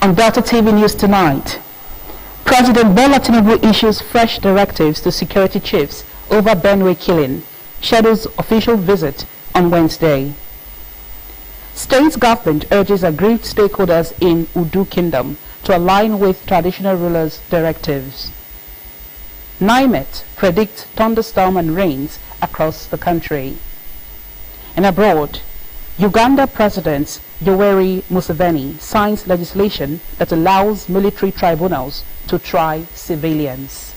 On Delta TV News tonight, President Bola Tinubu issues fresh directives to security chiefs over Benue killing, schedules official visit on Wednesday. State government urges aggrieved stakeholders in Udu Kingdom to align with traditional rulers' directives. NIMET predicts thunderstorm and rains across the country. And abroad, Uganda President Yoweri Museveni signs legislation that allows military tribunals to try civilians.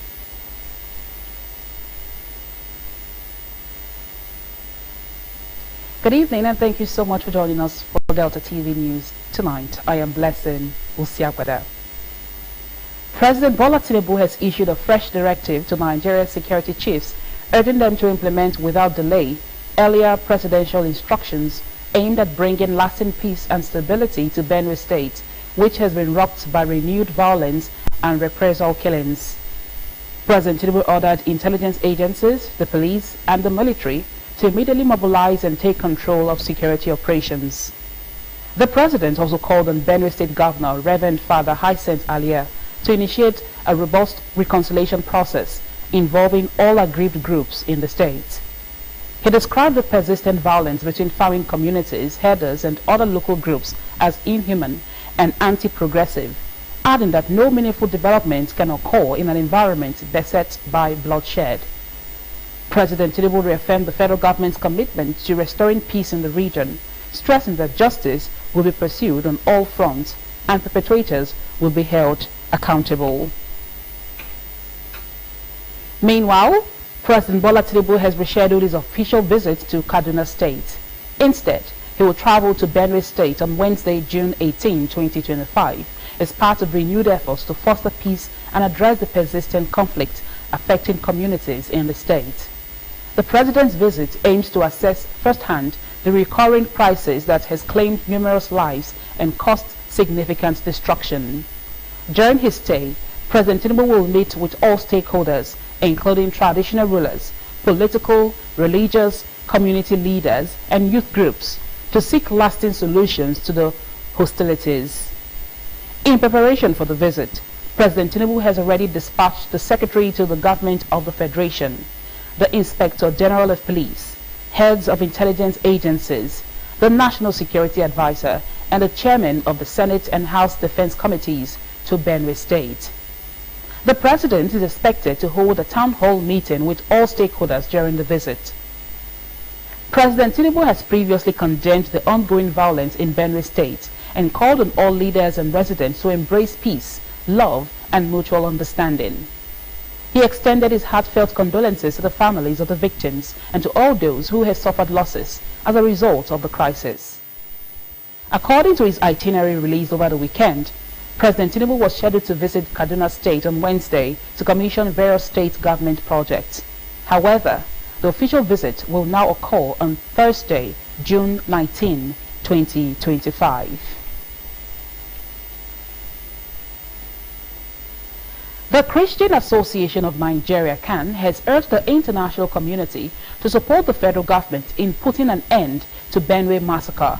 Good evening and thank you so much for joining us for Delta TV News tonight. I am Blessing Usiakwada. President Bola Tinubu has issued a fresh directive to Nigerian security chiefs, urging them to implement without delay earlier presidential instructions aimed at bringing lasting peace and stability to Benue State, which has been rocked by renewed violence and reprisal killings. President Tinubu ordered intelligence agencies, the police and the military to immediately mobilize and take control of security operations. The president also called on Benue State Governor Reverend Father Hyacinth Alia to initiate a robust reconciliation process involving all aggrieved groups in the state. He described the persistent violence between farming communities, herders and other local groups as inhuman and anti-progressive, adding that no meaningful development can occur in an environment beset by bloodshed. President Tinubu reaffirmed the federal government's commitment to restoring peace in the region, stressing that justice will be pursued on all fronts and perpetrators will be held accountable. Meanwhile, President Bola Tinubu has rescheduled his official visit to Kaduna State. Instead, he will travel to Benue State on Wednesday, June 18, 2025, as part of renewed efforts to foster peace and address the persistent conflict affecting communities in the state. The president's visit aims to assess firsthand the recurring crisis that has claimed numerous lives and caused significant destruction. During his stay, President Tinubu will meet with all stakeholders, including traditional rulers, political, religious, community leaders, and youth groups, to seek lasting solutions to the hostilities. In preparation for the visit, President Tinubu has already dispatched the Secretary to the Government of the Federation, the Inspector General of Police, heads of intelligence agencies, the National Security Advisor, and the Chairman of the Senate and House Defense Committees to Benue State. The President is expected to hold a town hall meeting with all stakeholders during the visit. President Tinubu has previously condemned the ongoing violence in Benue State and called on all leaders and residents to embrace peace, love, and mutual understanding. He extended his heartfelt condolences to the families of the victims and to all those who have suffered losses as a result of the crisis. According to his itinerary released over the weekend, President Tinubu was scheduled to visit Kaduna State on Wednesday to commission various state government projects. However, the official visit will now occur on Thursday, June 19, 2025. The Christian Association of Nigeria (CAN) has urged the international community to support the federal government in putting an end to Benue massacre.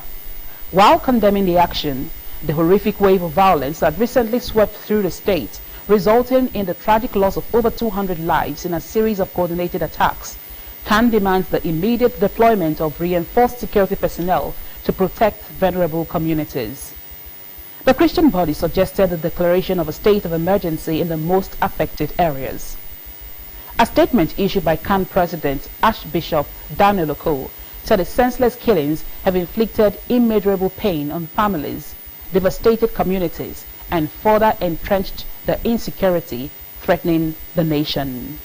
While condemning the action, the horrific wave of violence that recently swept through the state, resulting in the tragic loss of over 200 lives in a series of coordinated attacks, CAN demands the immediate deployment of reinforced security personnel to protect vulnerable communities. The Christian body suggested the declaration of a state of emergency in the most affected areas. A statement issued by CAN President Archbishop Daniel Okoh said the senseless killings have inflicted immeasurable pain on families, devastated communities, and further entrenched the insecurity threatening the nation.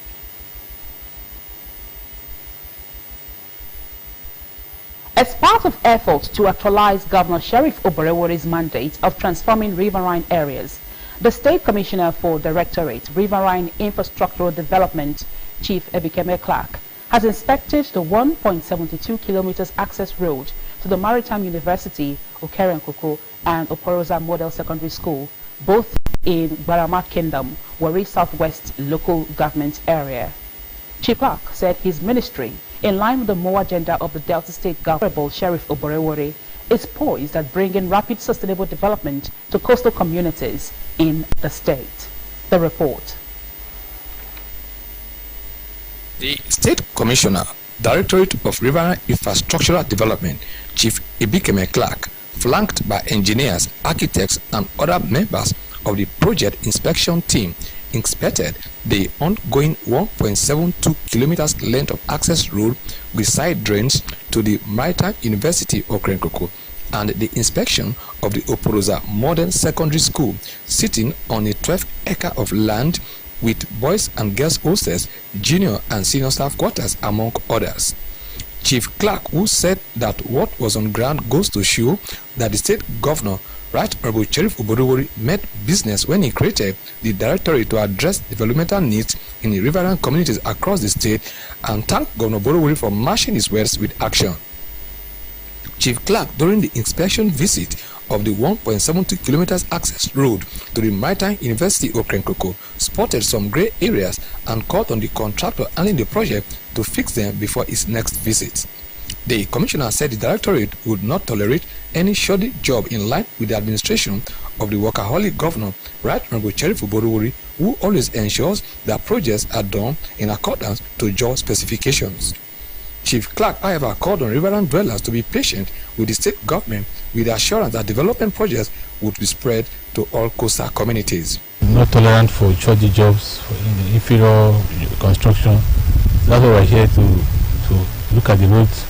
As part of efforts to actualize Governor Sheriff Oborewore's mandate of transforming riverine areas, the State Commissioner for Directorate Riverine Infrastructural Development, Chief Ebikeme Clark, has inspected the 1.72 kilometers access road to the Maritime University, Okerenkoko, and Oporoza Model Secondary School, both in Baramat Kingdom, Warri Southwest local government area. Chief Clark said his ministry, in line with the more agenda of the Delta State Governor Sheriff Oborewore, is poised at bringing rapid sustainable development to coastal communities in the state. The report. The State Commissioner, Directorate of Riverine Infrastructural Development, Chief Ibikeme Clark, flanked by engineers, architects, and other members of the project inspection team, inspected the ongoing 1.72 kilometers length of access road with side drains to the Maritime University of Okrenkoko and the inspection of the Oporoza Modern Secondary School, sitting on a 12-acre of land with boys and girls hostels, junior and senior staff quarters, among others. Chief Clark, who said that what was on ground goes to show that the state governor, Right Honorable Sheriff Oborowori, made business when he created the directorate to address developmental needs in the riverine communities across the state, and thanked Governor Oborowori for matching his words with action. Chief Clark, during the inspection visit of the 1.72 kilometers access road to the Maritime University of Okrenkoko, spotted some grey areas and called on the contractor handling the project to fix them before his next visit. The commissioner said the directorate would not tolerate any shoddy job in line with the administration of the workaholic governor, Right Honorable Sheriff Oborowori, who always ensures that projects are done in accordance to job specifications. Chief Clark, however, called on riverine dwellers to be patient with the state government with the assurance that development projects would be spread to all coastal communities. Not tolerant for shoddy jobs, for inferior construction. That's why we're here to look at the roads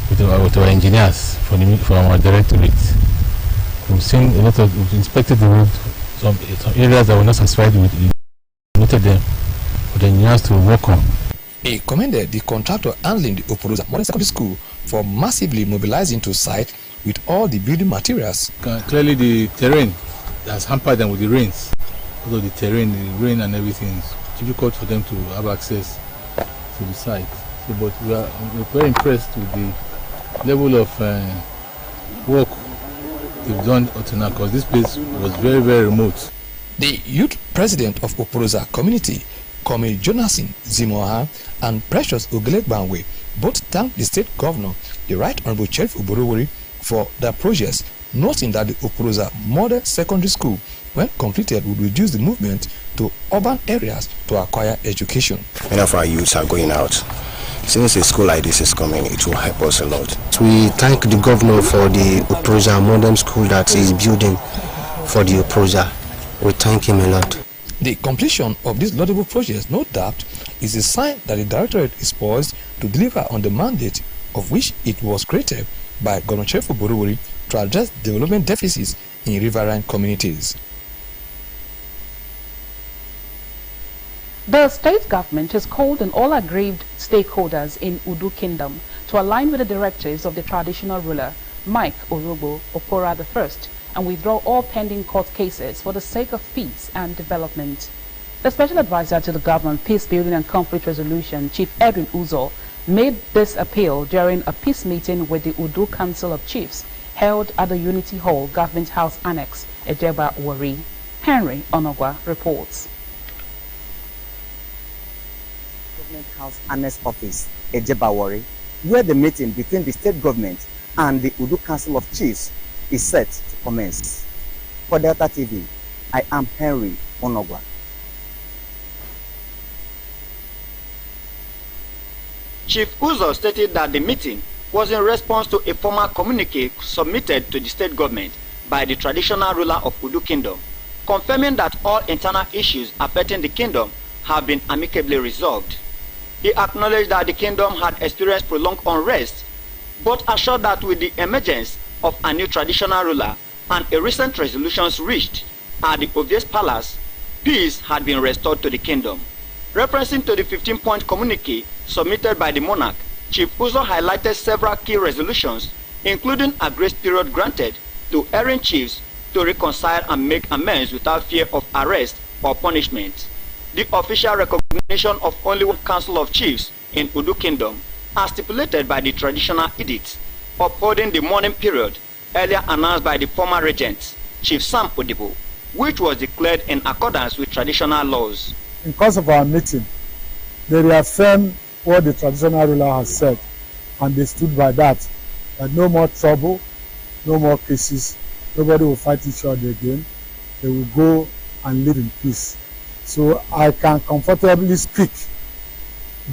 with our engineers from our directorate. We've inspected the road, some areas that were not satisfied with, we noted them for the engineers to work on. He commended the contractor handling the Oporoza Modern Secondary School for massively mobilizing to site with all the building materials. Clearly the terrain has hampered them with the rains. Although the terrain, the rain and everything, is difficult for them to have access to the site. So, but we're very impressed with the level of work they've done until now, because this place was very, very remote. The youth president of Oporoza community, Kwame Jonathan Zimoha, and Precious Ogelekbanwe both thanked the state governor, the Right Honorable Sheriff Oborowori, for their projects, noting that the Oporoza Modern Secondary School, when completed, would reduce the movement to urban areas to acquire education. Many of our youths are going out. Since a school like this is coming, it will help us a lot. We thank the governor for the Oporoza Modern School that he is building for the Oporoza. We thank him a lot. The completion of this laudable project, no doubt, is a sign that the directorate is poised to deliver on the mandate of which it was created by Governor Sheriff Oborowori to address development deficits in riverine communities. The state government has called on all aggrieved stakeholders in Udu Kingdom to align with the directives of the traditional ruler, Mike Orogbo Okpora I, and withdraw all pending court cases for the sake of peace and development. The Special Advisor to the Government, Peace Building and Conflict Resolution, Chief Edwin Uzo, made this appeal during a peace meeting with the Udu Council of Chiefs held at the Unity Hall, Government House Annex, Ejeba Wari. Henry Onogwa reports. Government House Annex Office, Ejeba Wari, where the meeting between the state government and the Udu Council of Chiefs is set to commence. For Delta TV, I am Henry Onogwa. Chief Uzo stated that the meeting was in response to a formal communique submitted to the state government by the traditional ruler of Udu Kingdom, confirming that all internal issues affecting the kingdom have been amicably resolved. He acknowledged that the kingdom had experienced prolonged unrest, but assured that with the emergence of a new traditional ruler and a recent resolutions reached at the Ovies Palace, peace had been restored to the kingdom. Referencing to the 15-point communique submitted by the monarch, Chief Uzo highlighted several key resolutions, including a grace period granted to erring chiefs to reconcile and make amends without fear of arrest or punishment. The official recognition of only one council of chiefs in Udu Kingdom, as stipulated by the traditional edicts, upholding the mourning period earlier announced by the former regent, Chief Sam Odibo, which was declared in accordance with traditional laws. In course of our meeting, they reaffirmed what the traditional ruler has said, and they stood by that no more trouble, no more cases, nobody will fight each other again. They will go and live in peace. So I can comfortably speak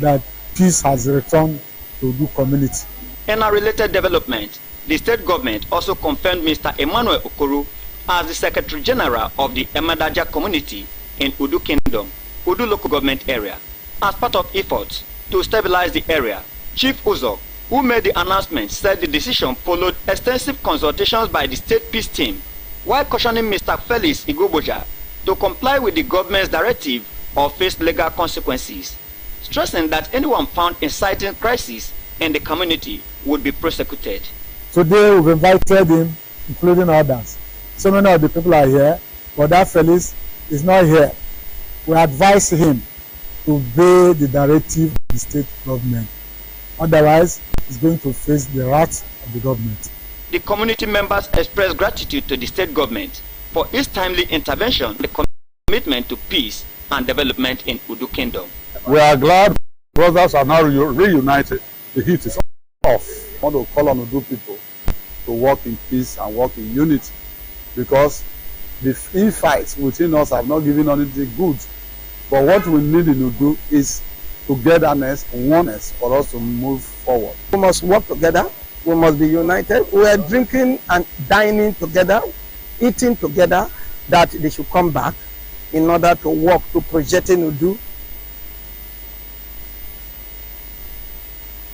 that peace has returned to the community. In a related development, the state government also confirmed Mr. Emmanuel Okoro as the Secretary General of the Emadaja community in Udu Kingdom, Udu local government area, as part of efforts to stabilize the area. Chief Uzo, who made the announcement, said the decision followed extensive consultations by the state peace team, while cautioning Mr. Felix Igoboja to comply with the government's directive or face legal consequences, stressing that anyone found inciting crisis in the community would be prosecuted. Today we've invited him, including others. So many of the people are here, but that Felix is not here. We advise him to obey the directive of the state government. Otherwise, he's going to face the wrath of the government. The community members expressed gratitude to the state government for its timely intervention, the commitment to peace and development in Udu Kingdom. We are glad brothers are now reunited. The heat is off. I want to call on Udu people to work in peace and work in unity, because the infights within us have not given anything good. But what we need in Udu is togetherness, oneness for us to move forward. We must work together. We must be united. We are drinking and dining together, eating together, that they should come back in order to work to project in Udu.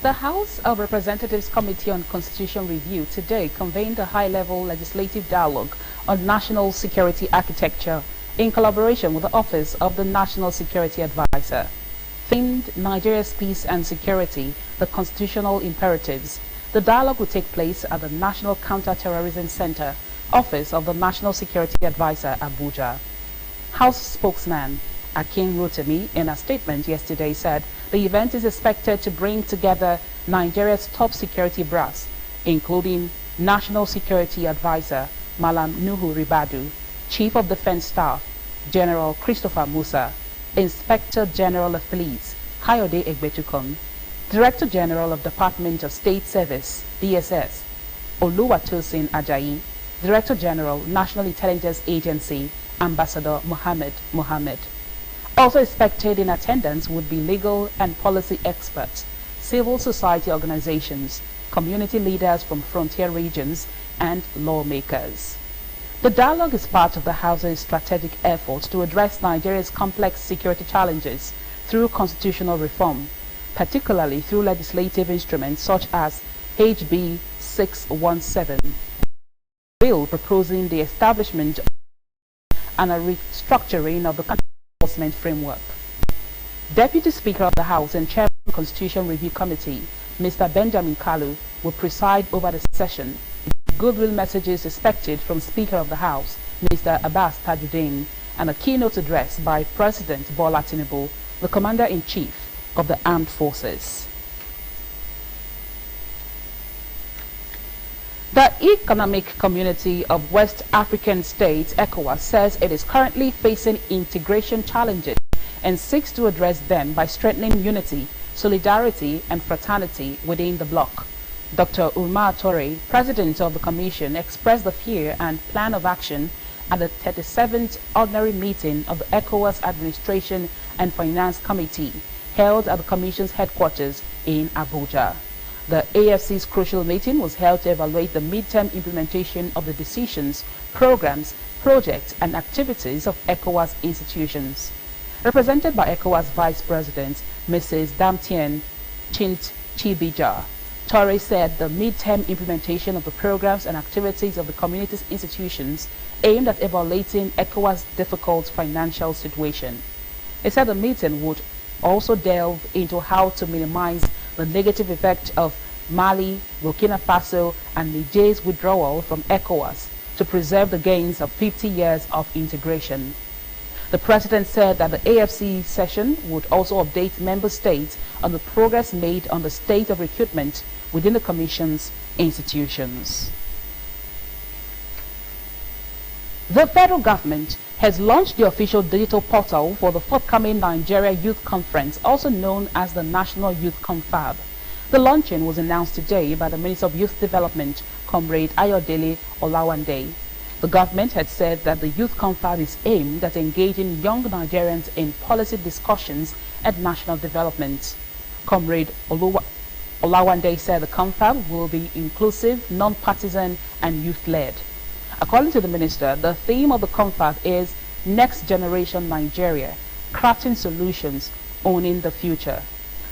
The House of Representatives Committee on Constitution Review today convened a high-level legislative dialogue on national security architecture in collaboration with the Office of the National Security Advisor. Themed Nigeria's Peace and Security, the Constitutional Imperatives. The dialogue will take place at the National Counter-Terrorism Center, Office of the National Security Advisor, Abuja. House spokesman Akin Rotimi, in a statement yesterday, said the event is expected to bring together Nigeria's top security brass, including National Security Advisor Malam Nuhu Ribadu, Chief of Defense Staff General Christopher Musa, Inspector General of Police Kayode Egbetukun, Director General of Department of State Service DSS Oluwatosin Ajayi, Director General National Intelligence Agency Ambassador Mohammed. Also expected in attendance would be legal and policy experts, civil society organizations, community leaders from frontier regions, and lawmakers. The dialogue is part of the House's strategic efforts to address Nigeria's complex security challenges through constitutional reform, particularly through legislative instruments such as HB 617, a bill proposing the establishment and a restructuring of the enforcement framework. Deputy Speaker of the House and Chairman of the Constitution Review Committee, Mr. Benjamin Kalu, will preside over the session. Goodwill messages expected from Speaker of the House, Mr. Abbas Tajuddin, and a keynote address by President Bola Tinubu, the Commander-in-Chief of the Armed Forces. The Economic Community of West African States, ECOWAS, says it is currently facing integration challenges and seeks to address them by strengthening unity, solidarity, and fraternity within the bloc. Dr. Umar Torre, President of the Commission, expressed the fear and plan of action at the 37th Ordinary Meeting of the ECOWAS Administration and Finance Committee, held at the Commission's headquarters in Abuja. The AFC's crucial meeting was held to evaluate the midterm implementation of the decisions, programs, projects, and activities of ECOWAS institutions. Represented by ECOWAS Vice President Mrs. Damtien Chint Chibija, Torre said the midterm implementation of the programs and activities of the community's institutions aimed at evaluating ECOWAS' difficult financial situation. He said the meeting would also delve into how to minimize the negative effect of Mali, Burkina Faso, and Niger's withdrawal from ECOWAS to preserve the gains of 50 years of integration. The President said that the AFC session would also update member states on the progress made on the state of recruitment within the Commission's institutions. The federal government has launched the official digital portal for the forthcoming Nigeria Youth Conference, also known as the National Youth Confab. The launching was announced today by the Minister of Youth Development, Comrade Ayodele Olawande. The government had said that the Youth Confab is aimed at engaging young Nigerians in policy discussions and national development. Comrade Olawande said the confab will be inclusive, non-partisan and youth-led. According to the minister, the theme of the confab is Next Generation Nigeria, Crafting Solutions, Owning the Future.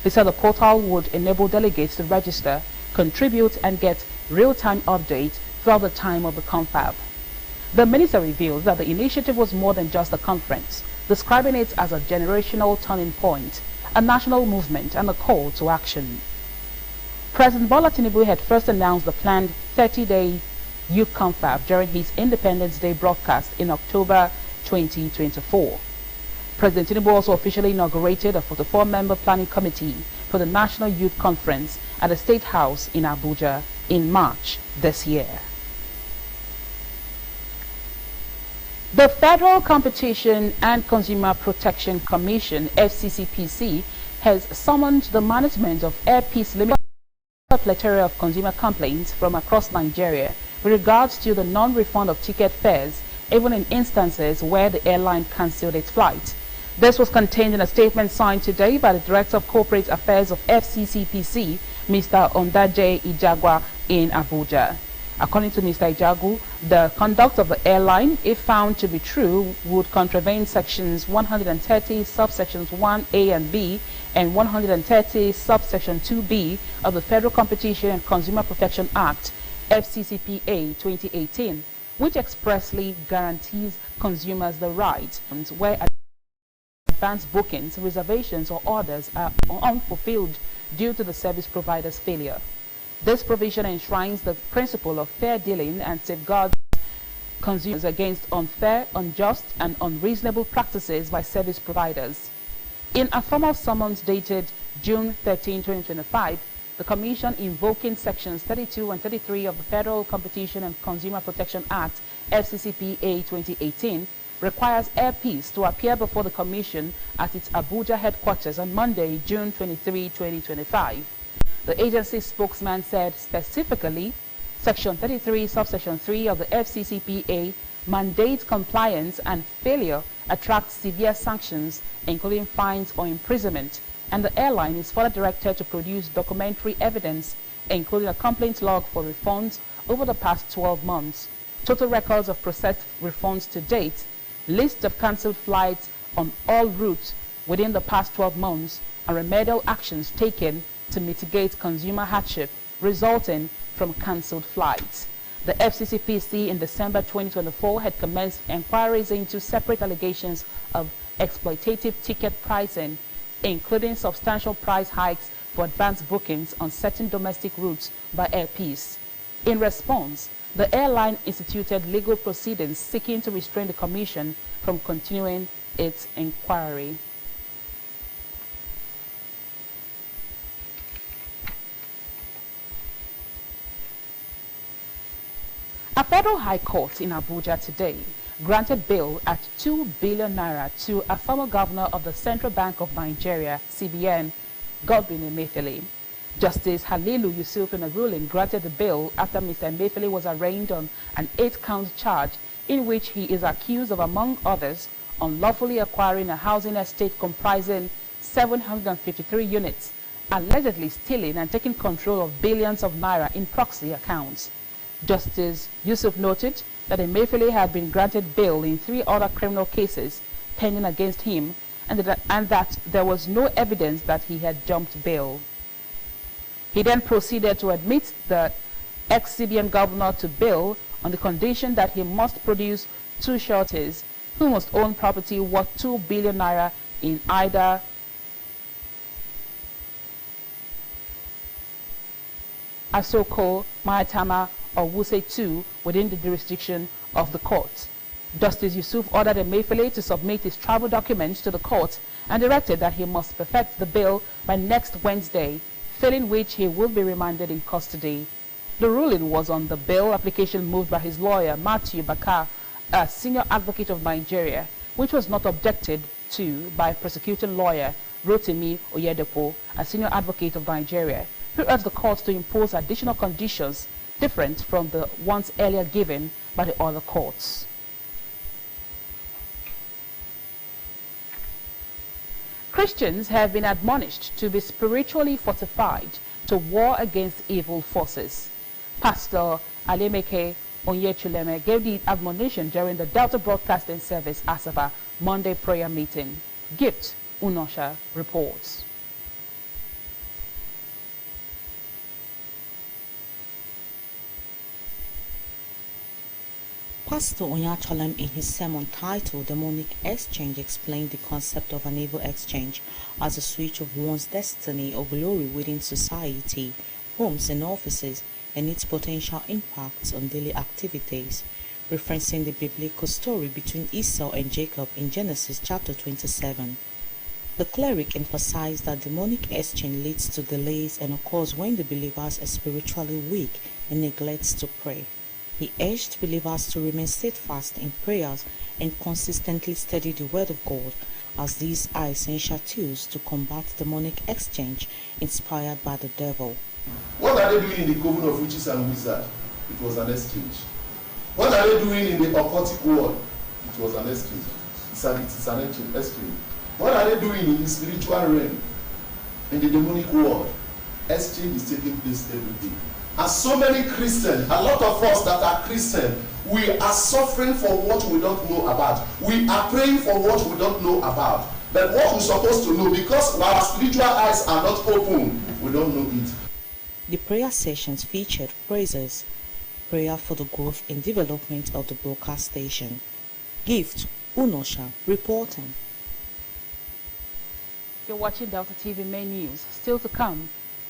He said the portal would enable delegates to register, contribute and get real-time updates throughout the time of the confab. The minister revealed that the initiative was more than just a conference, describing it as a generational turning point, a national movement and a call to action. President Bola Tinubu had first announced the planned 30-day youth confab during his Independence Day broadcast in October 2024. President Tinubu also officially inaugurated a 44-member planning committee for the National Youth Conference at the State House in Abuja in March this year. The Federal Competition and Consumer Protection Commission, FCCPC, has summoned the management of Air Peace Limited a plethora of consumer complaints from across Nigeria with regards to the non-refund of ticket fares, even in instances where the airline cancelled its flight. This was contained in a statement signed today by the Director of Corporate Affairs of FCCPC, Mr. Ondaje Ijagwa, in Abuja. According to Mr. Ijagu, the conduct of the airline, if found to be true, would contravene sections 130 subsections 1A and B and 130 subsection 2B of the Federal Competition and Consumer Protection Act, FCCPA 2018, which expressly guarantees consumers the right where advance bookings, reservations or orders are unfulfilled due to the service provider's failure. This provision enshrines the principle of fair dealing and safeguards consumers against unfair, unjust, and unreasonable practices by service providers. In a formal summons dated June 13, 2025, the Commission, invoking sections 32 and 33 of the Federal Competition and Consumer Protection Act, FCCPA 2018, requires Air Peace to appear before the Commission at its Abuja headquarters on Monday, June 23, 2025. The agency spokesman said specifically, Section 33, Subsection 3 of the FCCPA mandates compliance, and failure attracts severe sanctions, including fines or imprisonment, and the airline is further directed to produce documentary evidence, including a complaint log for refunds over the past 12 months, total records of processed refunds to date, list of cancelled flights on all routes within the past 12 months, and remedial actions taken to mitigate consumer hardship resulting from cancelled flights. The FCCPC in December 2024 had commenced inquiries into separate allegations of exploitative ticket pricing, including substantial price hikes for advanced bookings on certain domestic routes by Air Peace. In response, the airline instituted legal proceedings seeking to restrain the Commission from continuing its inquiry. A federal high court in Abuja today granted bail at 2 billion naira to a former governor of the Central Bank of Nigeria, CBN, Godwin Emefiele. Justice Halilu Yusuf, in a ruling, granted the bail after Mr. Emefiele was arraigned on an 8-count charge in which he is accused of, among others, unlawfully acquiring a housing estate comprising 753 units, allegedly stealing and taking control of billions of naira in proxy accounts. Justice Yusuf noted that Emefiele had been granted bail in 3 other criminal cases pending against him, and that there was no evidence that he had jumped bail. He then proceeded to admit the ex-CBN governor to bail on the condition that he must produce 2 sureties who must own property worth 2 billion naira in either Asoko, Maitama, or Wuse 2 within the jurisdiction of the court. Justice Yusuf ordered Emefiele to submit his travel documents to the court and directed that he must perfect the bail by next Wednesday, failing which he will be remanded in custody. The ruling was on the bail application moved by his lawyer, Matthew Bakar, a senior advocate of Nigeria, which was not objected to by prosecuting lawyer Rotimi Oyedepo, a senior advocate of Nigeria. He urged the court to impose additional conditions different from the ones earlier given by the other courts. Christians have been admonished to be spiritually fortified to war against evil forces. Pastor Alemeke Onyechuleme gave the admonition during the Delta Broadcasting Service Asaba Monday prayer meeting. Gift Unosha reports. Pastor Onyacholem, in his sermon titled Demonic Exchange, explained the concept of an evil exchange as a switch of one's destiny or glory within society, homes and offices, and its potential impacts on daily activities, referencing the biblical story between Esau and Jacob in Genesis chapter 27. The cleric emphasized that demonic exchange leads to delays and occurs when the believers are spiritually weak and neglects to pray. He urged believers to remain steadfast in prayers and consistently study the Word of God, as these are essential tools to combat demonic exchange inspired by the devil. What are they doing in the coven of witches and wizards? It was an exchange. What are they doing in the occultic world? It was an exchange. It's an exchange. What are they doing in the spiritual realm? In the demonic world? Exchange is taking place every day. And so many Christians, a lot of us that are Christians, we are suffering for what we don't know about. We are praying for what we don't know about. But what we're supposed to know, because our spiritual eyes are not open, we don't know it. The prayer sessions featured praises, prayer for the growth and development of the broadcast station. Gift Unosha reporting. You're watching Delta TV main news. Still to come,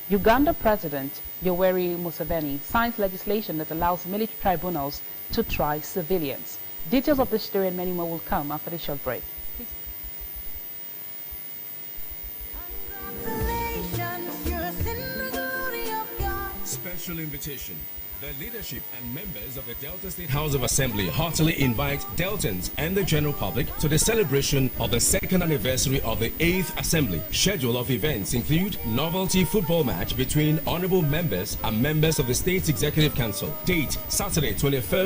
Uganda President Yoweri Museveni signs legislation that allows military tribunals to try civilians. Details of this story and many more will come after this short break. Please. Special invitation. The leadership and members of the Delta State House of Assembly heartily invite Deltans and the general public to the celebration of the second anniversary of the 8th Assembly. Schedule of events include novelty football match between honorable members and members of the State Executive Council. Date Saturday 21st